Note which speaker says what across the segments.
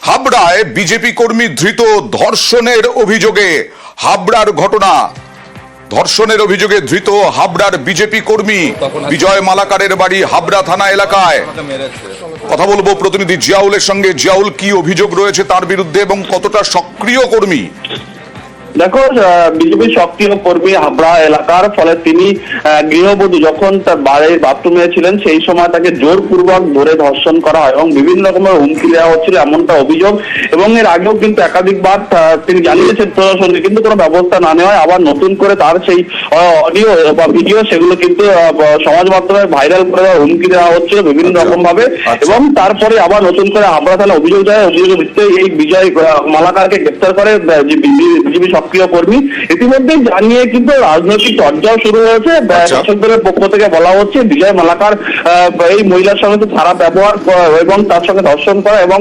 Speaker 1: হাবড়ায় BJP কর্মী ধৃত ধর্ষণের অভিযোগে। হাবড়ার ঘটনা, ধর্ষণের অভিযোগে ধৃত হাবড়ার বিজেপি কর্মী বিজয় মালাকারের বাড়ি হাবড়া থানা এলাকায়। কথা বলবো প্রতিনিধি জিয়াউলের সঙ্গে। জিয়াউল, কি অভিযোগ রয়েছে তার বিরুদ্ধে এবং কতটা সক্রিয় কর্মী?
Speaker 2: দেখো, বিজেপি সক্রিয় কর্মী হাবড়া এলাকার, ফলে তিনি গৃহবধূ যখন তার বাড়ির বাথরুমে ছিলেন সেই সময় তাকে জোরপূর্বক ধরে ধর্ষণ করা হয় এবং বিভিন্ন রকমের হুমকি দেওয়া হচ্ছিল, এমনটা অভিযোগ। এবং এর আগেও কিন্তু একাধিকবার তিনি জানিয়েছেন প্রশাসনকে, কিন্তু কোনো ব্যবস্থা না নেওয়ায় আবার নতুন করে তার সেই অডিও বা ভিডিও সেগুলো কিন্তু সমাজ মাধ্যমে ভাইরাল করে হুমকি দেওয়া হচ্ছিল বিভিন্ন রকম ভাবে। এবং তারপরে আবার নতুন করে হাবড়া থানা অভিযোগ দেয়। অভিযোগের ভিত্তিতে এই বিজয় মালাকারকে গ্রেফতার করে বিজেপি সক্রিয় কর্মী। ইতিমধ্যে জানিয়ে কিন্তু রাজনৈতিক চর্চাও শুরু হয়েছে। শাসকদের পক্ষ থেকে বলা হচ্ছে বিজয় মালাকার এই মহিলার সঙ্গে খারাপ ব্যবহার এবং তার সঙ্গে ধর্ষণ করা এবং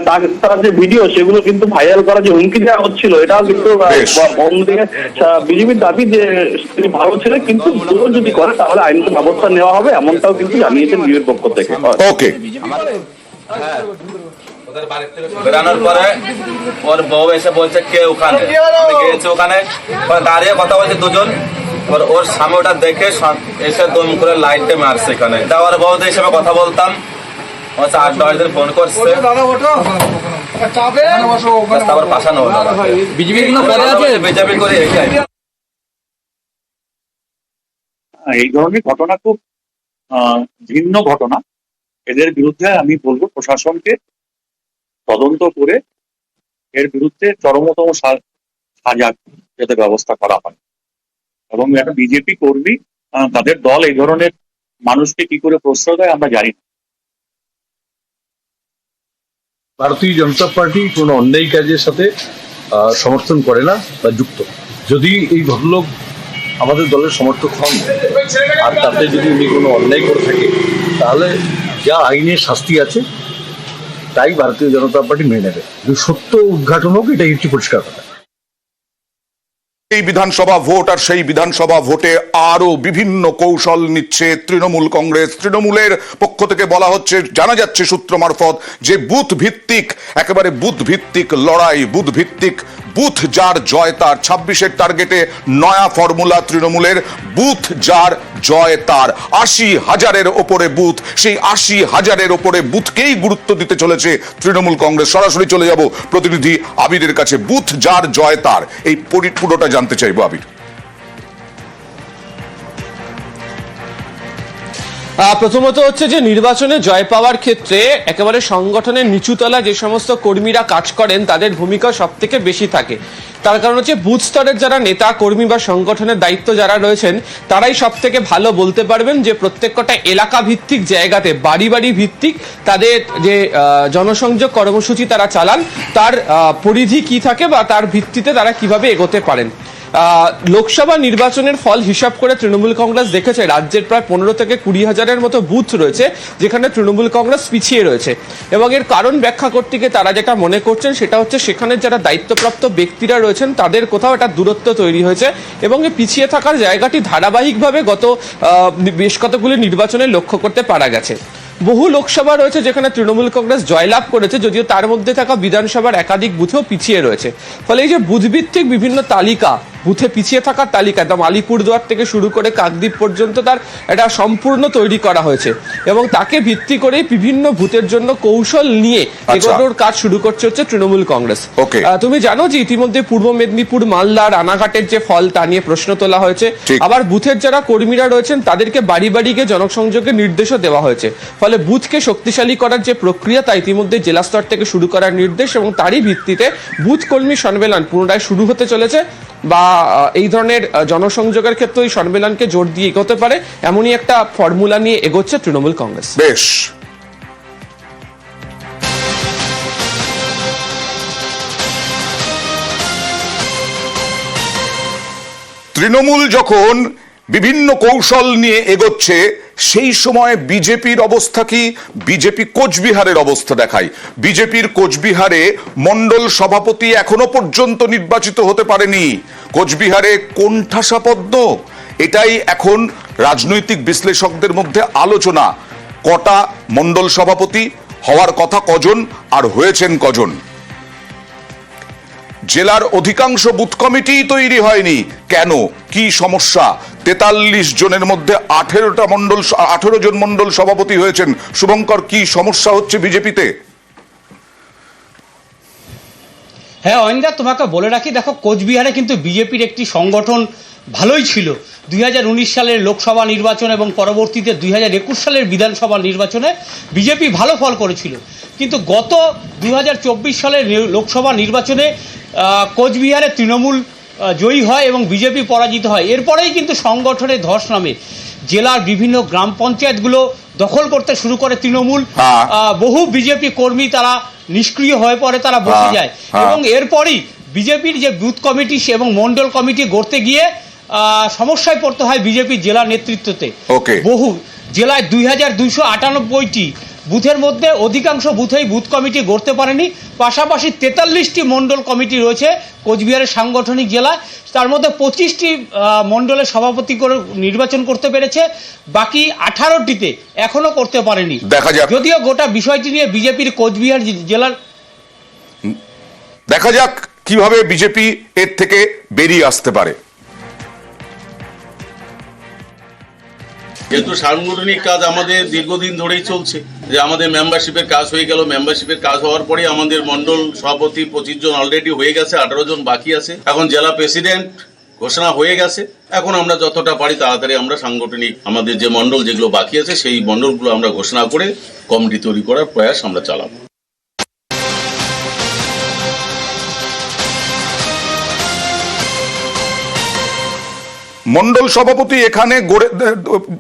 Speaker 2: তার যে ভিডিও সেগুলো কিন্তু ভাইরাল করা, যে হুমকি দেওয়া হচ্ছিল, এটাও কিন্তু অন্যদিকে বিজেপির দাবি যে তিনি ভালো ছিলেন, কিন্তু যদি করে তাহলে আইনত ব্যবস্থা নেওয়া হবে, এমনটাও কিন্তু জানিয়েছেন বিজেপির পক্ষ থেকে।
Speaker 1: ওকে,
Speaker 3: বেরানোর পরে ওর বউ এসে বলছে কে ওখানে, আমি গিয়েছি ওখানে, দাঁড়িয়ে কথা বলছে দুজন। ওর স্বামী ওটা দেখে এসে দম করে লাইটে মারছে এখানে। তা ওর বউদের হিসেবে কথা বলতাম, 8-10 দিন ফোন করছে, তারপর পাঠানো হলো। বিজেপি করে
Speaker 4: এই ধরনের ঘটনা খুব ভিন্ন ঘটনা। এদের বিরুদ্ধে আমি বলবো প্রশাসনকে তদন্ত করে এর বিরুদ্ধে চরমতম সাজা যাতে ব্যবস্থা করা হয়। এবং একটা বিজেপি কর্মী, তাদের দল এই ধরনের মানুষকে কি করে প্রশ্রয় দেয় আমরা জানি না।
Speaker 5: ভারতীয় জনতা পার্টি কোনো অন্যায় কাজের সাথে সমর্থন করে না বা যুক্ত। যদি এই ভদ্রলোক আমাদের দলের সমর্থক হন আর তাতে যদি উনি কোনো অন্যায় করে থাকে, তাহলে যা আইনের শাস্তি আছে তাই ভারতীয় জনতা পার্টি মেনে নেবে। সত্য উদ্ঘাটন হোক, এটাই একটি পরিষ্কার কথা।
Speaker 1: এই বিধানসভা ভোট আর সেই বিধানসভা ভোটে আরো বিভিন্ন কৌশল নিচ্ছে তৃণমূল কংগ্রেস। তৃণমূলের পক্ষ থেকে বলা হচ্ছে, জানা যাচ্ছে সূত্র মারফত, যে বুথ ভিত্তিক, একেবারে বুথ ভিত্তিক লড়াই, বুথ ভিত্তিক, বুথ যার জয় তার। 26-এর টার্গেটে নয়া ফর্মুলা তৃণমূলের, বুথ যার জয় তার। 80,000-এর ওপরে বুথ, সেই 80,000-এর ওপরে বুথকেই গুরুত্ব দিতে চলেছে তৃণমূল কংগ্রেস। সরাসরি চলে যাব প্রতিনিধি আবিরের কাছে। বুথ যার জয় তার, এই পুরোটা জানতে চাইবো আবির।
Speaker 6: প্রথমত হচ্ছে যে নির্বাচনে জয় পাওয়ার ক্ষেত্রে একেবারে সংগঠনের নিচুতলা যে সমস্ত কর্মীরা কাজ করেন তাদের ভূমিকা সব থেকে বেশি থাকে। তার কারণ হচ্ছে বুথ স্তরের যারা নেতা কর্মী বা সংগঠনের দায়িত্ব যারা রয়েছেন তারাই সব থেকে ভালো বলতে পারবেন যে প্রত্যেকটা এলাকা ভিত্তিক জায়গাতে, বাড়ি বাড়ি ভিত্তিক তাদের যে জনসংযোগ কর্মসূচি তারা চালান তার পরিধি কি থাকে বা তার ভিত্তিতে তারা কিভাবে এগোতে পারেন। লোকসভা নির্বাচনের ফল হিসাব করে তৃণমূল কংগ্রেস দেখেছে রাজ্যের প্রায় 15 থেকে 20,000-এর মতো বুথ রয়েছে যেখানে তৃণমূল কংগ্রেস পিছিয়ে রয়েছে। এবং এর কারণ ব্যাখ্যা করতে গিয়ে তারা যেটা মনে করছেন সেটা হচ্ছে সেখানে যারা দায়িত্বপ্রাপ্ত ব্যক্তিরা রয়েছেন তাদের কোথাও একটা দূরত্ব তৈরি হয়েছে এবং এই পিছিয়ে থাকার জায়গাটি ধারাবাহিকভাবে গত বেশ কতগুলি নির্বাচনে লক্ষ্য করতে পারা গেছে। বহু লোকসভা রয়েছে যেখানে তৃণমূল কংগ্রেস জয়লাভ করেছে, যদিও তার মধ্যে থাকা বিধানসভার একাধিক বুথেও পিছিয়ে রয়েছে। ফলে এই যে বুথভিত্তিক বিভিন্ন তালিকা, বুথে পিছিয়ে থাকার তালিকা, একদম আলিপুরদুয়ার থেকে শুরু করে কাকদ্বীপ পর্যন্ত তার এটা সম্পূর্ণ তৈরি করা হয়েছে এবং তাকে ভিত্তি করে বিভিন্ন বুথের জন্য কৌশল নিয়ে এগোনোর কাজ শুরু করছে হচ্ছে তৃণমূল কংগ্রেস। তুমি জানো যে ইতিমধ্যে পূর্ব মেদিনীপুর, মালদা, রানাঘাটের যে ফল তা নিয়ে প্রশ্ন তোলা হয়েছে। আবার বুথের যারা কর্মীরা রয়েছেন তাদেরকে বাড়ি বাড়ি গিয়ে জনসংযোগের নির্দেশও দেওয়া হয়েছে। ফলে বুথকে শক্তিশালী করার যে প্রক্রিয়া তা ইতিমধ্যে জেলা স্তর থেকে শুরু করার নির্দেশ এবং তারই ভিত্তিতে বুথ কর্মী সম্মেলন পুনরায় শুরু হতে চলেছে বা এই ধরনের জনসংযোগের ক্ষেত্রে ওই সম্মেলনকে জোর দিয়ে এগোতে পারে এমনই একটা ফর্মুলা নিয়ে এগোচ্ছে তৃণমূল কংগ্রেস।
Speaker 1: বেশ, তৃণমূল যখন বিভিন্ন কৌশল নিয়ে এগোচ্ছে সেই সময় বিজেপির অবস্থা কি? বিজেপি কোচবিহারের অবস্থা দেখায়। বিজেপির কোচবিহারে মণ্ডল সভাপতি এখনো পর্যন্ত নির্বাচিত হতে পারেনি। কোচবিহারে কোণঠাসা পদ্ম, এটাই এখন রাজনৈতিক বিশ্লেষকদের মধ্যে আলোচনা। কটা মণ্ডল সভাপতি, হওয়ার কথা কজন আর হয়েছেন কজন? জেলার অধিকাংশ বুথ কমিটি তৈরি হয়নি কেন? কি সমস্যা? 43 জনের মধ্যে 18 জন মন্ডল সভাপতি হয়েছেন। শুভঙ্কর, কি সমস্যা হচ্ছে বিজেপিতে?
Speaker 7: হ্যাঁ অনিন্দা, তোমাকে বলে রাখি, দেখো কোচবিহারে কিন্তু বিজেপির একটি সংগঠন ভালোই ছিল 2019 সালের লোকসভা নির্বাচন এবং পরবর্তীতে 2021 সালের বিধানসভা নির্বাচনে বিজেপি ভালো ফল করেছিল। কিন্তু গত 2024 সালের লোকসভা নির্বাচনে কোচবিহারে তৃণমূল জয়ী হয় এবং বিজেপি পরাজিত হয়। এরপরেই কিন্তু সংগঠনের ধস নামে। জেলার বিভিন্ন গ্রাম পঞ্চায়েতগুলো দখল করতে শুরু করে তৃণমূল। বহু বিজেপি কর্মী তারা নিষ্ক্রিয় হয়ে পড়ে, তারা বসে যায় এবং এরপরই বিজেপির যে বুথ কমিটি এবং মন্ডল কমিটি গড়তে গিয়ে সমস্যায় পড়তে হয় বিজেপির জেলা নেতৃত্বতে। বহু জেলায় 2298টি বুথের মধ্যে অধিকাংশ বুথেই বুথ কমিটি গড়তে পারেনি। পাশাপাশি 43টি মন্ডল কমিটি রয়েছে কোচবিহারের সাংগঠনিক জেলায়, তার মধ্যে 25টি মন্ডলের সভাপতি করে নির্বাচন করতে পেরেছে, বাকি 18টিতে এখনো করতে পারেনি। যদিও গোটা বিষয়টি নিয়ে বিজেপির কোচবিহার জেলার
Speaker 1: দেখা যাক কিভাবে বিজেপি এর থেকে বেরিয়ে আসতে পারে।
Speaker 8: যেহেতু সাংগঠনিক কাজ আমাদের দীর্ঘদিন ধরেই চলছে, যে আমাদের মেম্বারশিপের কাজ হয়ে গেল, মেম্বারশিপের কাজ হওয়ার পরে আমাদের মন্ডল সভাপতি 25 জন অলরেডি হয়ে গেছে, 18 জন বাকি আছে। এখন জেলা প্রেসিডেন্ট ঘোষণা হয়ে গেছে। এখন আমরা যতটা পারি তাড়াতাড়ি আমরা সাংগঠনিক আমাদের যে মন্ডল যেগুলো বাকি আছে সেই মন্ডলগুলো আমরা ঘোষণা করে কমিটি তৈরি করার প্রয়াস আমরা চালাবো।
Speaker 1: মন্ডল সভাপতি এখানে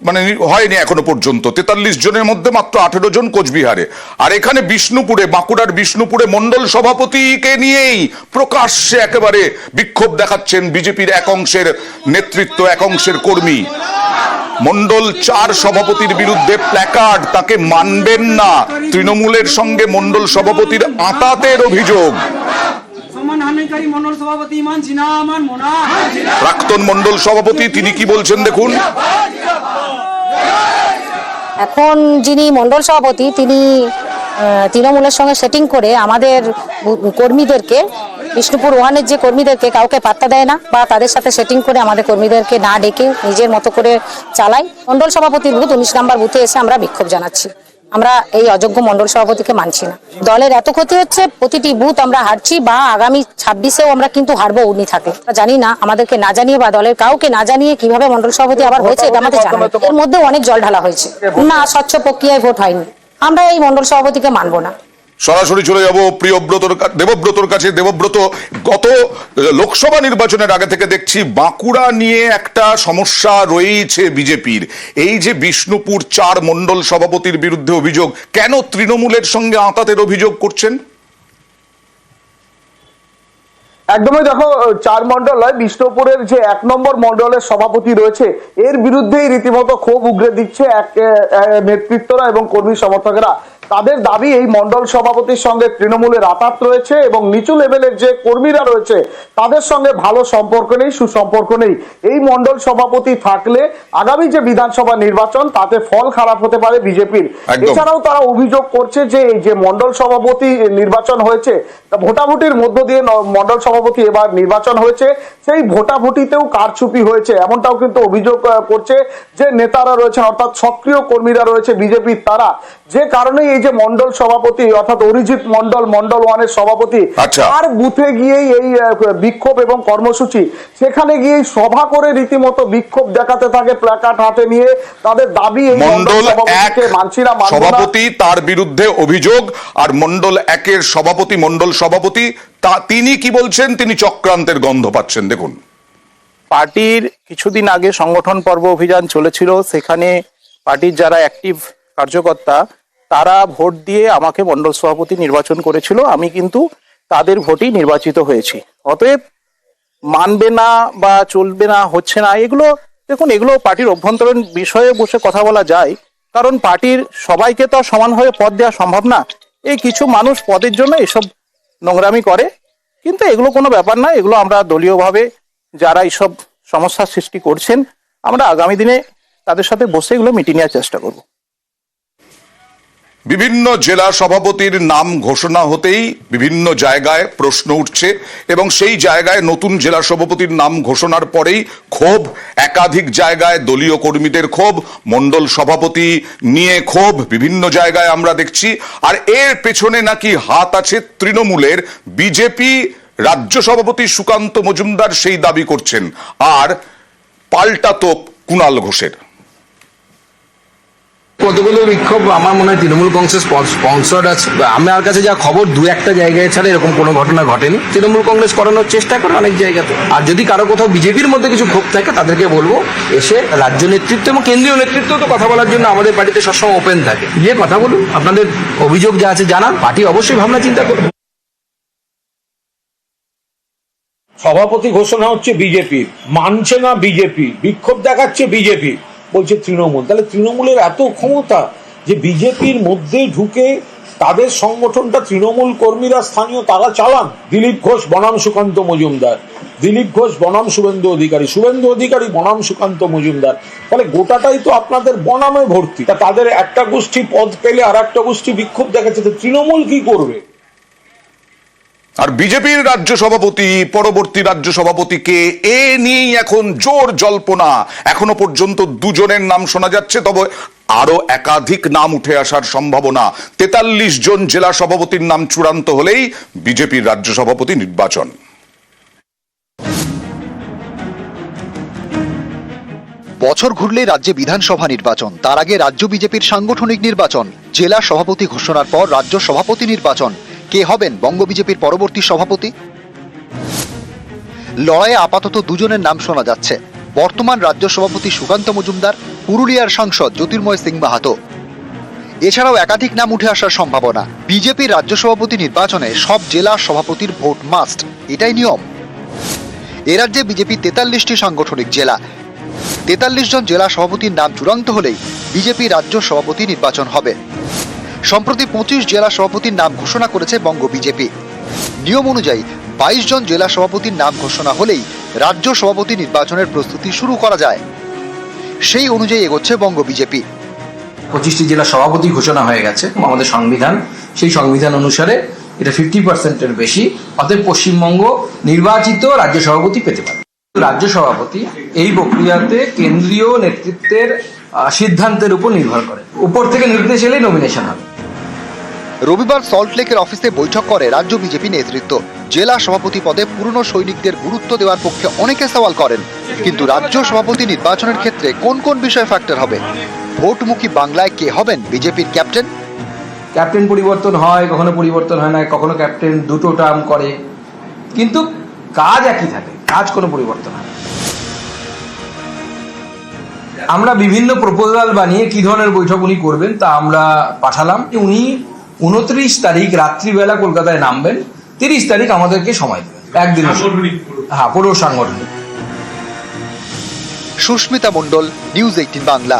Speaker 1: মানে হয়নি এখনো পর্যন্ত। 43 জনের মধ্যে মাত্র 18 জন কোচবিহারে। আর এখানে বিষ্ণুপুরে, বাঁকুড়ার বিষ্ণুপুরে মন্ডল সভাপতিকে নিয়েই প্রকাশ্যে একেবারে বিক্ষোভ দেখাচ্ছেন বিজেপির এক অংশের নেতৃত্ব, এক অংশের কর্মী। মন্ডল 4 সভাপতির বিরুদ্ধে প্ল্যাকার্ড, তাকে মানবেন না। তৃণমূলের সঙ্গে মন্ডল সভাপতির আঁতাতের অভিযোগ। প্রাক্তন মন্ডল সভাপতি তিনি কি বলছেন দেখুন।
Speaker 9: এখন যিনি মন্ডল সভাপতি তিনি তৃণমূলের সঙ্গে সেটিং করে আমাদের কর্মীদেরকে, বিষ্ণুপুর ওয়ানের যে কর্মীদেরকে কাউকে পাত্তা দেয় না, বা তাদের সাথে সেটিং করে আমাদের কর্মীদেরকে না ডেকে নিজের মতো করে চালায়। মন্ডল সভাপতির বুথ 19 নম্বর বুথে এসে আমরা বিক্ষোভ জানাচ্ছি। আমরা এই অযোগ্য মন্ডল সভাপতিকে মানছি না। দলের এত ক্ষতি হচ্ছে, প্রতিটি বুথ আমরা হারছি, বা আগামী 26-এও আমরা কিন্তু হারবো উনি থাকে। জানি না, আমাদেরকে না জানিয়ে বা দলের কাউকে না জানিয়ে কিভাবে মন্ডল সভাপতি আবার হয়েছে এটা আমাদের জানা। এর মধ্যে অনেক জল ঢালা হয়েছে, না স্বচ্ছ প্রক্রিয়ায় ভোট হয়নি। আমরা এই মন্ডল সভাপতিকে মানবো না।
Speaker 1: সরাসরি চলে যাব দেবব্রতর কাছে। দেবব্রত, গত লোকসভা নির্বাচনের আগে থেকে দেখছি বাঁকুড়া নিয়ে একটা সমস্যা রয়েছে বিজেপির। এই যে বিষ্ণুপুর 4 মন্ডল সভাপতির বিরুদ্ধে অভিযোগ, কেন তৃণমূলের সঙ্গে আঁতাতের অভিযোগ করছেন?
Speaker 10: একদমই, দেখো 4 মন্ডল নয়, বিষ্ণুপুরের যে 1 নম্বর মন্ডলের সভাপতি রয়েছে এর বিরুদ্ধেই রীতিমতো ক্ষোভ উগরে দিচ্ছে নেতৃত্বরা এবং কর্মী সমর্থকেরা। তাদের দাবি এই মন্ডল সভাপতির সঙ্গে তৃণমূলের আঁতাত রয়েছে এবং নিচু লেভেলের যে কর্মীরা রয়েছে তাদের সঙ্গে ভালো সম্পর্ক নেই, সুসম্পর্ক নেই। এই মন্ডল সভাপতি থাকলে আগামী যে বিধানসভা নির্বাচন তাতে ফল খারাপ হতে পারে বিজেপির। এছাড়াও তারা অভিযোগ করছে যে এই যে মন্ডল সভাপতি নির্বাচন হয়েছে, ভোটাভুটির মধ্য দিয়ে মন্ডল সভাপতি এবার নির্বাচন হয়েছে, সেই ভোটাভুটিতেও কারচুপি হয়েছে, এমনটাও কিন্তু অভিযোগ করছে যে নেতারা রয়েছেন, অর্থাৎ সক্রিয় কর্মীরা রয়েছে বিজেপির, তারা যে কারণে এই যে মন্ডল সভাপতি অর্থাৎ অরিজিৎ মন্ডল, মন্ডল 1-এর সভাপতি, তার বুথে গিয়েই এই বিক্ষোভ এবং কর্মসূচি, সেখানে গিয়েই সভা করে রীতিমতো বিক্ষোভ দেখাতে থাকে প্ল্যাকার্ড হাতে নিয়ে। তাদের দাবি এই মন্ডল সভাপতিকে মানছি না,
Speaker 1: সভাপতি তার বিরুদ্ধে অভিযোগ। আর মন্ডল 1-এর সভাপতি, মন্ডল সভাপতি তিনি কি বলছেন? তিনি চক্রান্তের গন্ধ পাচ্ছেন, দেখুন।
Speaker 11: পার্টির কিছুদিন আগে সংগঠন পর্ব অভিযান চলেছিল, সেখানে পার্টির যারা অ্যাক্টিভ কার্যকর্তা তারা ভোট দিয়ে আমাকে মন্ডল সভাপতি নির্বাচন করেছিল। আমি কিন্তু তাদের ভোটেই নির্বাচিত হয়েছি। অতএব মানবে না বা চলবে না, হচ্ছে না, এগুলো দেখুন, এগুলো পার্টির অভ্যন্তরীণ বিষয়ে বসে কথা বলা যায়, কারণ পার্টির সবাইকে তো সমানভাবে পদ দেওয়া সম্ভব না। এই কিছু মানুষ পদের জন্য এসব নোংরামি করে, কিন্তু এগুলো কোনো ব্যাপার না। এগুলো আমরা দলীয়ভাবে যারা এইসব সমস্যার সৃষ্টি করছেন, আমরা আগামী দিনে তাদের সাথে বসে এগুলো মিটিয়ে নেওয়ার চেষ্টা করব।
Speaker 1: বিভিন্ন জেলা সভাপতির নাম ঘোষণা হতেই বিভিন্ন জায়গায় প্রশ্ন উঠছে এবং সেই জায়গায় নতুন জেলা সভাপতির নাম ঘোষণার পরেই ক্ষোভ, একাধিক জায়গায় দলীয় কর্মীদের ক্ষোভ, মণ্ডল সভাপতি নিয়ে ক্ষোভ বিভিন্ন জায়গায় আমরা দেখছি। আর এর পেছনে নাকি হাত আছে তৃণমূলের। বিজেপি রাজ্য সভাপতি সুকান্ত মজুমদার সেই দাবি করছেন, আর পাল্টা তোপ কুণাল ঘোষের।
Speaker 12: কতগুলো বিক্ষোভ আমার মনে হয় তৃণমূল কংগ্রেস স্পন্সর্ড আছে। আমার কাছে যা খবর, দু একটা জায়গায় ছাড়া এরকম কোনো ঘটনা ঘটেনি। তৃণমূল কংগ্রেস করানোর চেষ্টা করে অনেক জায়গাতে। আর যদি কারো কোথাও বিজেপির মধ্যে কিছু ক্ষোভ থাকে তাদেরকে বলবো এসে রাজ্য নেতৃত্ব এবং কেন্দ্রীয় নেতৃত্ব তো কথা বলার জন্য আমাদের পার্টিতে সবসময় ওপেন থাকে। গিয়ে কথা বলুন, আপনাদের অভিযোগ যা আছে জানান, পার্টি অবশ্যই ভাবনা চিন্তা করবে।
Speaker 13: সভাপতি ঘোষণা হচ্ছে বিজেপির, মানছে না বিজেপি, বিক্ষোভ দেখাচ্ছে বিজেপি, বলছে তৃণমূল। তাহলে তৃণমূলের এত ক্ষমতা যে বিজেপির মধ্যে ঢুকে তাদের সংগঠনটা তৃণমূল কর্মীরা স্থানীয় তারা চালান। দিলীপ ঘোষ বনাম সুকান্ত মজুমদার, দিলীপ ঘোষ বনাম শুভেন্দু অধিকারী, শুভেন্দু অধিকারী বনাম সুকান্ত মজুমদার। তাহলে গোটাটাই তো আপনাদের বনামে ভর্তি। তা তাদের একটা গোষ্ঠী পদ পেলে আর একটা গোষ্ঠী বিক্ষোভ দেখাচ্ছে, তো তৃণমূল কি করবে?
Speaker 1: আর বিজেপির রাজ্য সভাপতি, পরবর্তী রাজ্য সভাপতিকে এ নিয়েই এখন জোর জল্পনা। এখনো পর্যন্ত দুজনের নাম শোনা যাচ্ছে, তবে আরো একাধিক নাম উঠে আসার সম্ভাবনা। 43 জন জেলা সভাপতির নাম চূড়ান্ত হলেই বিজেপির রাজ্য সভাপতি নির্বাচন।
Speaker 14: বছর ঘুরলেই রাজ্যে বিধানসভা নির্বাচন, তার আগে রাজ্য বিজেপির সাংগঠনিক নির্বাচন, জেলা সভাপতি ঘোষণার পর রাজ্য সভাপতি নির্বাচন। কে হবেন বঙ্গ বিজেপির পরবর্তী সভাপতি? লড়াইয়ে আপাতত দুজনের নাম শোনা যাচ্ছে। বর্তমান রাজ্য সভাপতি সুকান্ত মজুমদার, পুরুলিয়ার সাংসদ জ্যোতির্ময় সিং মাহাতো। এছাড়াও একাধিক নাম উঠে আসার সম্ভাবনা। বিজেপির রাজ্য সভাপতি নির্বাচনে সব জেলা সভাপতির ভোট মাস্ট, এটাই নিয়ম। এ রাজ্যে বিজেপি 43টি সাংগঠনিক জেলা। 43 জন জেলা সভাপতির নাম চূড়ান্ত হলেই বিজেপি রাজ্য সভাপতি নির্বাচন হবে। সম্প্রতি 25 জেলা সভাপতির নাম ঘোষণা করেছে বঙ্গ বিজেপি। নিয়ম অনুযায়ী 22 জন জেলা সভাপতির নাম ঘোষণা হলেই রাজ্য সভাপতি নির্বাচনের প্রস্তুতি শুরু করা যায়। সেই অনুযায়ী এগোচ্ছে বঙ্গ বিজেপি।
Speaker 12: 25টি জেলা সভাপতি ঘোষণা হয়ে গেছে আমাদের সংবিধান, সেই সংবিধান অনুসারে এটা 50%-এর বেশি, অতএব পশ্চিমবঙ্গ নির্বাচিত রাজ্য সভাপতি পেতে পারে। রাজ্য সভাপতি এই প্রক্রিয়াতে কেন্দ্রীয় নেতৃত্বের সিদ্ধান্তের উপর নির্ভর করে, উপর থেকে নির্দেশ এলেই নমিনেশন হবে।
Speaker 14: রবিবার সল্টলেকের অফিসে বৈঠক করে রাজ্য বিজেপি নেতৃত্ব। জেলা সভাপতি পদে পুরনো সৈনিকদের গুরুত্ব দেওয়ার পক্ষে অনেকে সওয়াল করেন, কিন্তু রাজ্য সভাপতি নির্বাচনের ক্ষেত্রে কোন কোন বিষয় ফ্যাক্টর হবে? ভোটমুখী বাংলায় কে হবেন বিজেপির ক্যাপ্টেন?
Speaker 12: ক্যাপ্টেন পরিবর্তন হয়, কখনো পরিবর্তন হয় না, কখনো ক্যাপ্টেন দুটো টার্ম করে, কিন্তু কাজ একই থাকে, কাজ কোনো পরিবর্তন হয় না। আমরা বিভিন্ন প্রপোজাল বানিয়ে কি ধরনের বৈঠক উনি করবেন তা আমরা পাঠালাম। উনি 29 তারিখ রাত্রিবেলা কলকাতায় নামবেন, 30 তারিখ আমাদেরকে সময় দেবেন, একদিন। হ্যাঁ, পুরো সাংগঠনিক।
Speaker 14: সুস্মিতা মণ্ডল, নিউজ 18 বাংলা।